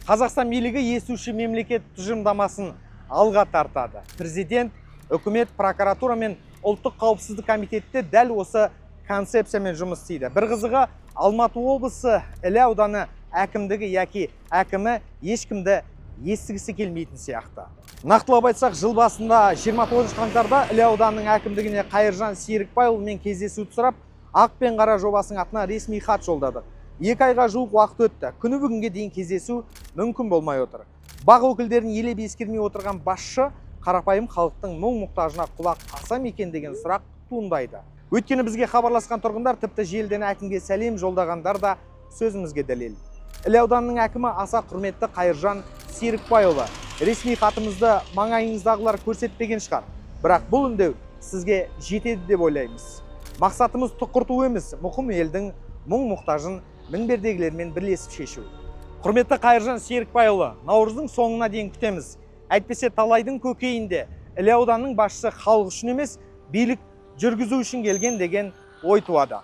Қазақстан билігі естуші мемлекет тұжырымдамасын алға тартады. Президент, үкімет, прокуратура мен ұлттық қауіпсіздік комитетте дәл осы концепциямен жұмыс істейді. Bir қызығы, Алматы облысы Іле ауданы әкімдігі яки әкімі ешкімді естігісі келмейтін сияқты. Нақтылап айтсақ, жыл басында 29 қаңтарда Іле ауданының әкімдігіне Қайыржан Серікбайұлымен кездесу сұрап, ақ пен қара жобасының атына ресми хат жолдадық. 2 айға жуық уақыт өтті. Күні бүгінге дейін кездесу мүмкін болмай отыр. Бақ өкілдерін елеп ескермей отырған басшы қарапайым халықтың мұң-мұқтажына құлақ асам екен деген сұрақ туындайды. Өйткені бізге хабарласқан тұрғындар тіпті желіден әкімге сәлем жолдағандар да сөзімізге дәлел. Іле ауданының әкімі аса құрметті Қайыржан Серікбайұлы. Ресми хатымызды маңайыңыздағылар көрсетпеген шығар. Бірақ бұл үндеу сізге жетеді деп ойлаймыз. Мақсатымыз тұқырту емес, мұқым елдің мұң-мұқтажын мінбердегілермен бірлесіп шешу. Құрметті Қайыржан Серікбайұлы, наурыздың соңына дейін күтеміз. Әйтпесе талайдың көкейінде Іле ауданының басшысы халық үшін емес, билік жүргізу үшін келген деген ой туады.